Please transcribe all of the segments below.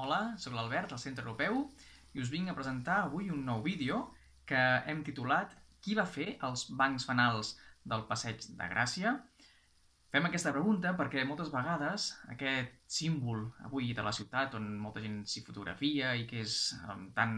Hola, soc l'Albert, del Centre Europeu, i us vinc a presentar avui un nou vídeo que hem titulat Qui va fer els bancs fanals del Passeig de Gràcia? Fem aquesta pregunta perquè moltes vegades aquest símbol avui de la ciutat on molta gent s'hi fotografia i que és tan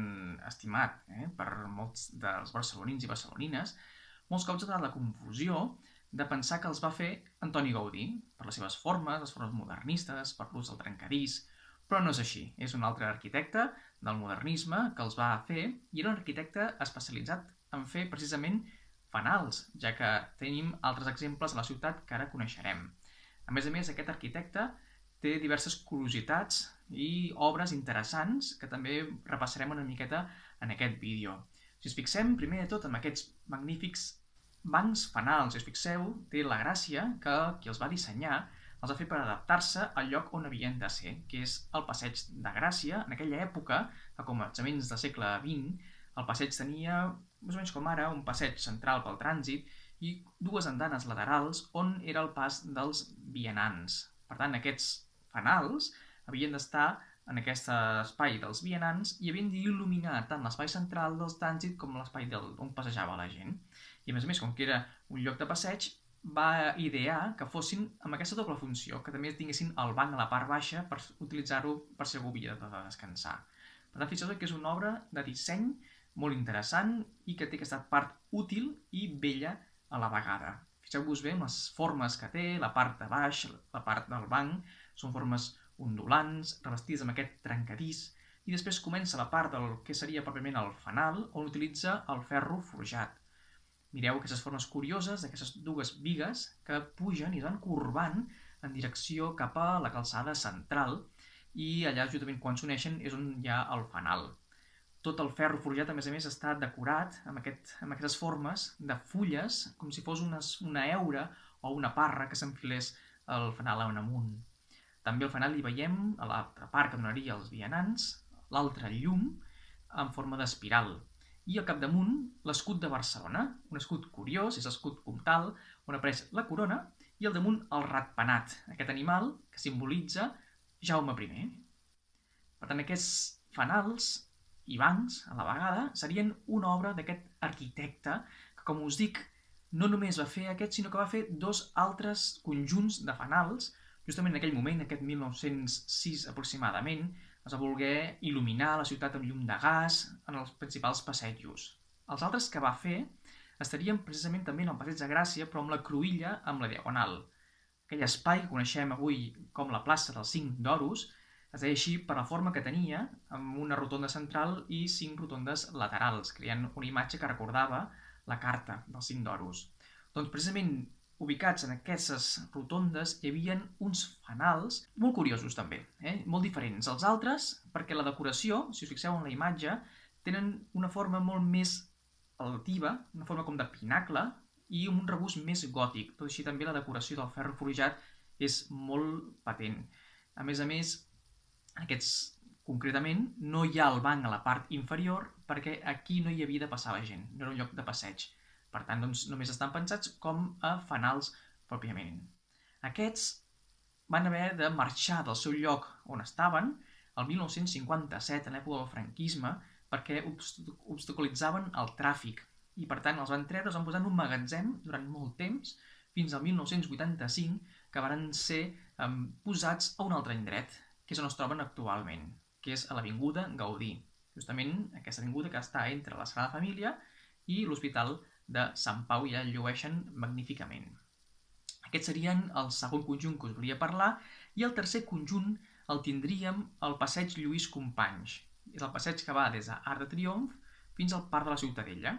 estimat per molts dels barcelonins i barcelonines, molts cops ha donat la confusió de pensar que els va fer Antoni Gaudí, per les seves formes modernistes, per l'ús del trencadís, però no és així. És un altre arquitecte del modernisme que els va fer i era un arquitecte especialitzat en fer precisament fanals, ja que tenim altres exemples a la ciutat que ara coneixerem. A més, aquest arquitecte té diverses curiositats i obres interessants que també repassarem una miqueta en aquest vídeo. Si us fixem, primer de tot, en aquests magnífics bancs fanals, si us fixeu, té la gràcia que qui els va dissenyar els va fer per adaptar-se al lloc on havien de ser, que és el Passeig de Gràcia. En aquella època, a començaments del segle XX, el passeig tenia, més o menys com ara, un passeig central pel trànsit i dues andanes laterals on era el pas dels vianants. Per tant, aquests fanals havien d'estar en aquest espai dels vianants i havien d'il·luminar tant l'espai central del trànsit com l'espai on passejava la gent. I a més, com que era un lloc de passeig, va idear que fossin amb aquesta doble funció, que també tinguessin el banc a la part baixa per utilitzar-ho per si algú havia de descansar. Per tant, fixeu que és una obra de disseny molt interessant i que té aquesta part útil i bella a la vegada. Fixeu-vos bé amb les formes que té, la part de baix, la part del banc, són formes ondulants, revestides amb aquest trencadís, i després comença la part del que seria pròpiament el fanal, on utilitza el ferro forjat. Mireu aquestes formes curioses d'aquestes dues bigues que pugen i es van corbant en direcció cap a la calçada central i allà, justament quan s'uneixen, és on hi ha el fanal. Tot el ferro forjat, a més, està decorat amb aquestes formes de fulles, com si fos una heura o una parra que s'enfilés el fanal en amunt. També al fanal hi veiem, a l'altra part que donaria als vianants, l'altre llum en forma d'espiral. I al capdamunt, l'escut de Barcelona, un escut curiós, és l'escut comtal, on apareix la corona, i al damunt el ratpenat, aquest animal que simbolitza Jaume I. Per tant, aquests fanals i bancs, a la vegada, serien una obra d'aquest arquitecte que, com us dic, no només va fer aquest, sinó que va fer dos altres conjunts de fanals, justament en aquell moment, aquest 1906 aproximadament, es va voler il·luminar la ciutat amb llum de gas en els principals passejos. Els altres que va fer estarien precisament també en el Passeig de Gràcia, però amb la cruïlla amb la diagonal. Aquell espai que coneixem avui com la plaça dels 5 d'Oros es deia així per la forma que tenia, amb una rotonda central i 5 rotondes laterals, creant una imatge que recordava la carta dels 5 d'Oros. Doncs precisament ubicats en aquestes rotondes hi havia uns fanals molt curiosos també, molt diferents. Els altres, perquè la decoració, si us fixeu en la imatge, tenen una forma molt més altiva, una forma com de pinacle i un regust més gòtic. Tot així també la decoració del ferro forjat és molt patent. A més, aquests concretament no hi ha el banc a la part inferior perquè aquí no hi havia de passar la gent, no era un lloc de passeig. Per tant, només estan pensats com a fanals pròpiament. Aquests van haver de marxar del seu lloc on estaven el 1957, en l'època del franquisme, perquè obstaculitzaven el tràfic. I per tant, els van treure, els van posar en un magatzem durant molt temps, fins al 1985, que van ser posats a un altre indret, que és on es troben actualment, que és a l'Avinguda Gaudí. Justament aquesta avinguda que està entre la Sagrada Família i l'Hospital de Sant Pau, i ja llueixen magníficament. Aquests serien el segon conjunt que us volia parlar, i el tercer conjunt el tindríem al passeig Lluís Companys. És el passeig que va des d'Arc de Triomf fins al Parc de la Ciutadella.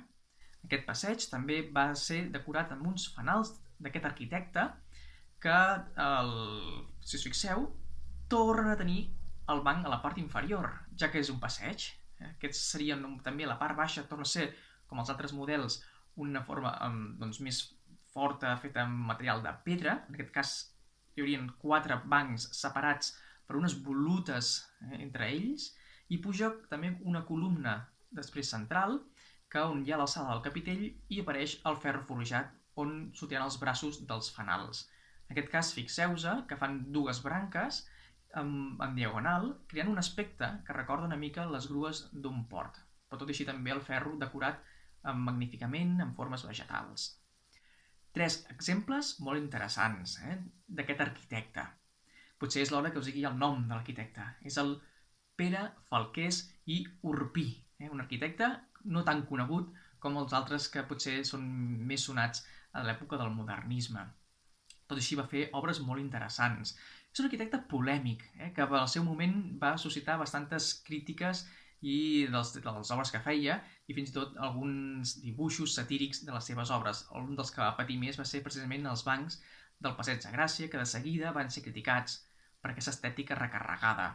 Aquest passeig també va ser decorat amb uns fanals d'aquest arquitecte que, si us fixeu, tornen a tenir el banc a la part inferior, ja que és un passeig. Aquests serien també a la part baixa, torna a ser, com els altres models, una forma més forta, feta amb material de pedra. En aquest cas hi haurien 4 bancs separats per unes volutes entre ells, i puja també una columna després central, on hi ha l'alçada del capitell i apareix el ferro forjat on sortiran els braços dels fanals. En aquest cas, fixeu-vos que fan dues branques en diagonal, creant un aspecte que recorda una mica les grues d'un port, però tot i així també el ferro decorat magníficament en formes vegetals. 3 exemples molt interessants d'aquest arquitecte. Potser és l'hora que us digui el nom de l'arquitecte. És el Pere Falqués i Urpí, un arquitecte no tan conegut com els altres que potser són més sonats a l'època del modernisme. Tot així va fer obres molt interessants. És un arquitecte polèmic, que al seu moment va suscitar bastantes crítiques i de les obres que feia i fins i tot alguns dibuixos satírics de les seves obres. Un dels que va patir més va ser precisament els bancs del Passeig de Gràcia, que de seguida van ser criticats per aquesta estètica recarregada.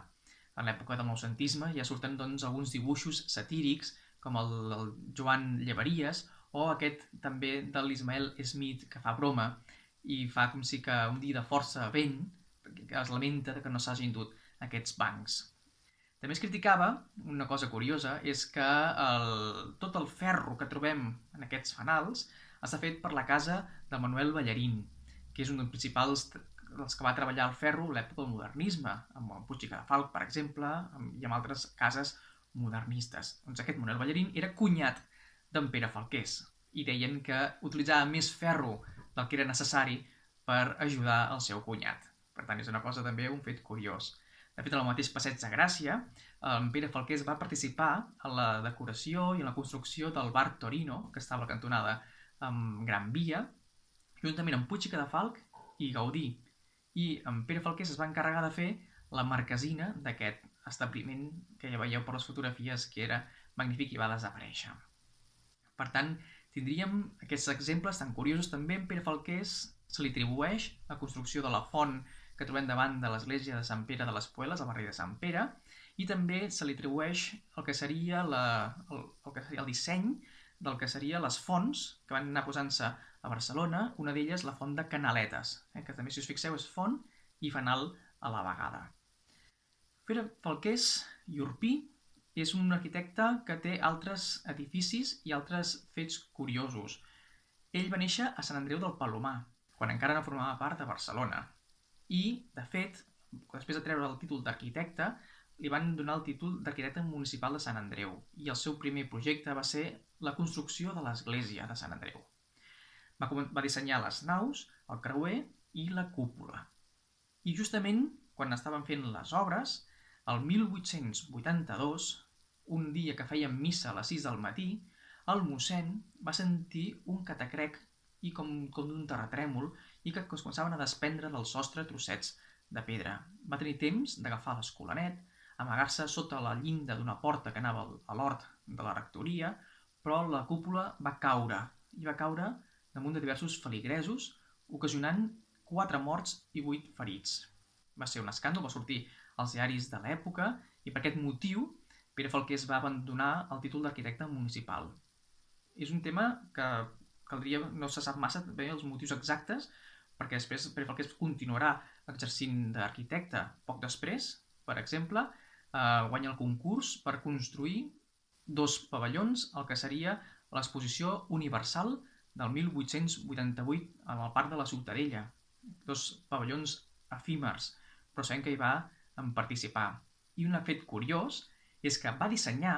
En l'època del noucentisme ja surten alguns dibuixos satírics com el Joan Llevaries o aquest també de l'Ismael Smith que fa broma i fa com si que un dia de força vent que es lamenta que no s'hagin dut aquests bancs. També es criticava, una cosa curiosa, és que tot el ferro que trobem en aquests fanals està fet per la casa de Manuel Ballarín, que és un dels principals dels que va treballar el ferro a l'època del modernisme, amb el Puig i Cadafalch, per exemple, i amb altres cases modernistes. Doncs aquest Manuel Ballarín era cunyat d'en Pere Falqués i deien que utilitzava més ferro del que era necessari per ajudar el seu cunyat. Per tant, és una cosa també, un fet curiós. De fet, al mateix Passeig de Gràcia, en Pere Falqués va participar en la decoració i en la construcció del bar Torino, que estava a la cantonada amb Gran Via, juntament amb Puig i Cadafalch i Gaudí. I en Pere Falqués es va encarregar de fer la marquesina d'aquest establiment que ja veieu per les fotografies que era magnífic i va desaparèixer. Per tant, tindríem aquests exemples tan curiosos. També en Pere Falqués se li atribueix la construcció de la font que trobem davant de l'església de Sant Pere de les Pueles, al barri de Sant Pere, i també se li atribueix el que seria el disseny del que serien les fonts que van anar posant-se a Barcelona, una d'elles la font de Canaletes, que també, si us fixeu, és font i fanal a la vegada. Pere Falqués i Urpí és un arquitecte que té altres edificis i altres fets curiosos. Ell va néixer a Sant Andreu del Palomar, quan encara no formava part de Barcelona. I, de fet, després de treure el títol d'arquitecte, li van donar el títol d'arquitecte municipal de Sant Andreu i el seu primer projecte va ser la construcció de l'església de Sant Andreu. Va dissenyar les naus, el creuer i la cúpula. I justament, quan estaven fent les obres, el 1882, un dia que feien missa a les 6 del matí, el mossèn va sentir un catacrec i com d'un terratrèmol i que es començaven a desprendre del sostre trossets de pedra. Va tenir temps d'agafar l'escolanet, amagar-se sota la llinda d'una porta que anava a l'hort de la rectoria, però la cúpula va caure, i va caure damunt de diversos feligresos, ocasionant 4 morts i 8 ferits. Va ser un escàndol, va sortir als diaris de l'època, i per aquest motiu Pere Falqués va abandonar el títol d'arquitecte municipal. És un tema que no se sap massa bé els motius exactes, perquè després Pere Falqués continuarà exercint d'arquitecte. Poc després, per exemple, guanya el concurs per construir 2 pavellons, el que seria l'exposició universal del 1888 al Parc de la Ciutadella. 2 pavellons efímers, però sabem que hi va participar. I un fet curiós és que va dissenyar,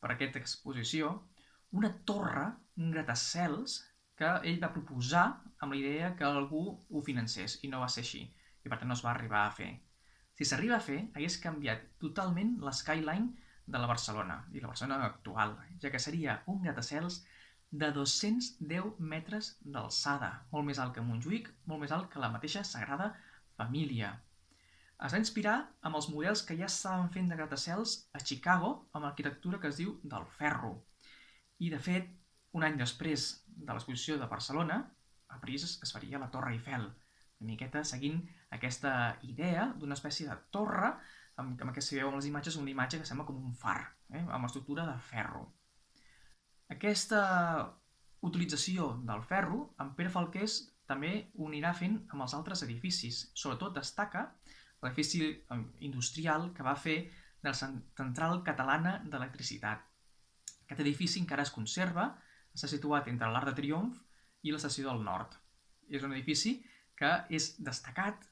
per aquesta exposició, una torre, un gratacels, que ell va proposar amb la idea que algú ho financés, i no va ser així, i per tant no es va arribar a fer. Si s'arriba a fer, hagués canviat totalment l'skyline de la Barcelona, i la Barcelona actual, ja que seria un gratacels de 210 metres d'alçada, molt més alt que Montjuïc, molt més alt que la mateixa Sagrada Família. Es va inspirar amb els models que ja estaven fent de gratacels a Chicago, amb l'arquitectura que es diu del ferro. I, de fet, un any després de l'exposició de Barcelona, a París es faria la Torre Eiffel, una miqueta seguint aquesta idea d'una espècie de torre, amb què si veieu en les imatges, una imatge que sembla com un far, amb estructura de ferro. Aquesta utilització del ferro, en Pere Falqués també ho anirà fent amb els altres edificis. Sobretot destaca l'edifici industrial que va fer de la Central Catalana d'Electricitat. Aquest edifici encara es conserva, està situat entre l'Arc de Triomf i l'Estació del Nord. És un edifici que és destacat,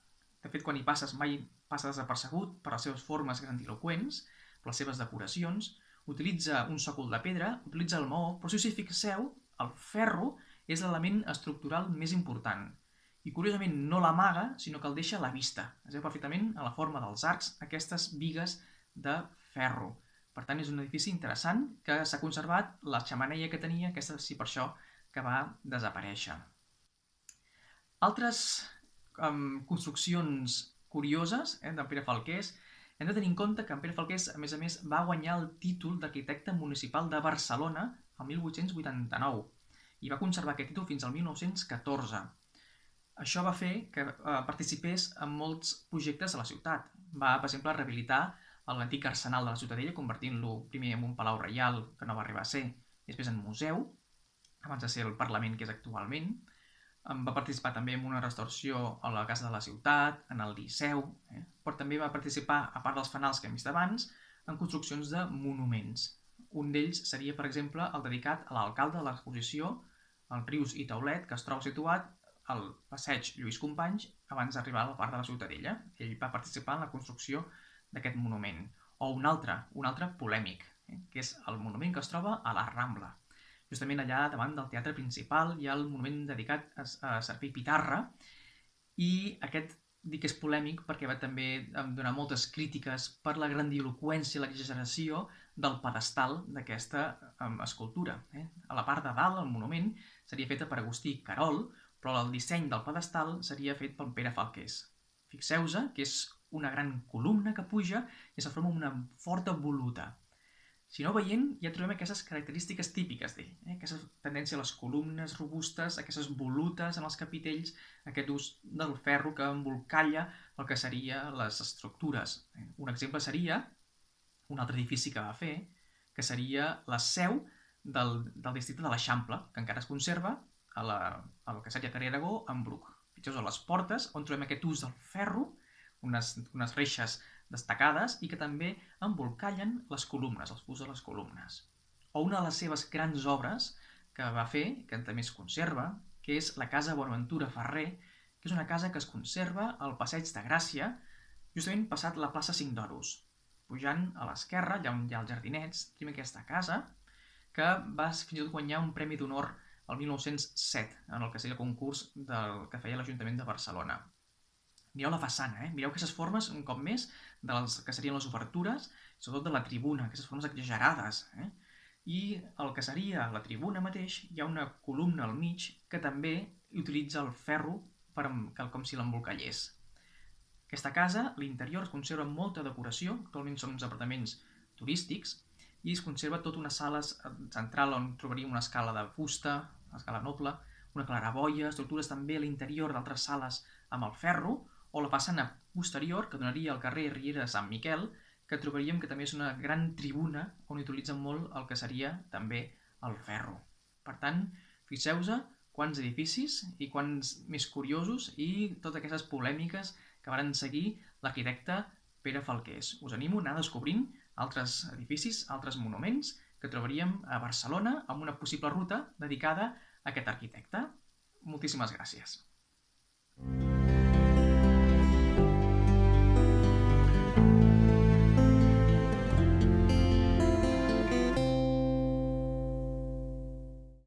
de fet quan hi passes mai passa desapercebut per les seves formes grandiloqüents, per les seves decoracions, utilitza un sòcol de pedra, utilitza el maó, però si us hi fixeu, el ferro és l'element estructural més important. I curiosament no l'amaga, sinó que el deixa a la vista. Es veu perfectament a la forma dels arcs aquestes bigues de ferro. Per tant, és un edifici interessant que s'ha conservat la xemeneia que tenia, aquesta sí per això que va desaparèixer. Altres construccions curioses de Pere Falqués, hem de tenir en compte que en Pere Falqués, a més, va guanyar el títol d'arquitecte municipal de Barcelona el 1889 i va conservar aquest títol fins al 1914. Això va fer que participés en molts projectes a la ciutat. Va, per exemple, rehabilitar l'antic arsenal de la Ciutadella, convertint-lo primer en un palau reial, que no va arribar a ser, després en museu, abans de ser el Parlament que és actualment. Va participar també en una restauració a la Casa de la Ciutat, en el Liceu, però també va participar, a part dels fanals que hem vist abans, en construccions de monuments. Un d'ells seria, per exemple, el dedicat a l'alcalde de l'exposició, el Rius i Taulet, que es troba situat al passeig Lluís Companys abans d'arribar a la part de la Ciutadella. Ell va participar en la construcció d'aquest monument. O un altre polèmic, que és el monument que es troba a la Rambla. Justament allà davant del teatre principal hi ha el monument dedicat a Serpí Pitarra i aquest dic que és polèmic perquè va també donar moltes crítiques per la grandiloqüència i l'exageració del pedestal d'aquesta escultura. A la part de dalt, el monument seria feta per Agustí Carol, però el disseny del pedestal seria fet per Pere Falqués. Fixeu-vos que és una gran columna que puja i se forma una forta voluta. Si no veient, ja trobem aquestes característiques típiques d'ell, aquesta tendència a les columnes robustes, aquestes volutes en els capitells, aquest ús del ferro que embolcalla el que serien les estructures. Un exemple seria un altre edifici que va fer, que seria la seu del districte de l'Eixample, que encara es conserva al que seria carrer Aragó, en Bruc. Fixeu-vos a les portes, on trobem aquest ús del ferro, unes reixes destacades i que també embolcallen les columnes, els fus de les columnes. O una de les seves grans obres que va fer, que també es conserva, que és la Casa Bonaventura Ferrer, que és una casa que es conserva al Passeig de Gràcia, justament passat la plaça Cinc d'Oros. Pujant a l'esquerra, allà on hi ha els jardinets, tenim aquesta casa, que va fins i tot guanyar un premi d'honor el 1907, en el que seria el concurs que feia l'Ajuntament de Barcelona. Mireu la façana, mireu aquestes formes, un cop més, dels que serien les obertures, sobretot de la tribuna, aquestes formes exagerades. I el que seria la tribuna mateix, hi ha una columna al mig que també utilitza el ferro com si l'embolcallés. Aquesta casa, l'interior es conserva amb molta decoració, actualment són uns apartaments turístics, i es conserva tota una sala central on trobaríem una escala de fusta, una escala noble, una claraboia, estructures també a l'interior d'altres sales amb el ferro, o la façana posterior, que donaria al carrer Riera de Sant Miquel, que trobaríem que també és una gran tribuna on utilitzen molt el que seria també el ferro. Per tant, fixeu-vos quants edificis i quants més curiosos i totes aquestes polèmiques que varen seguir l'arquitecte Pere Falqués. Us animo a anar descobrint altres edificis, altres monuments que trobaríem a Barcelona amb una possible ruta dedicada a aquest arquitecte. Moltíssimes gràcies.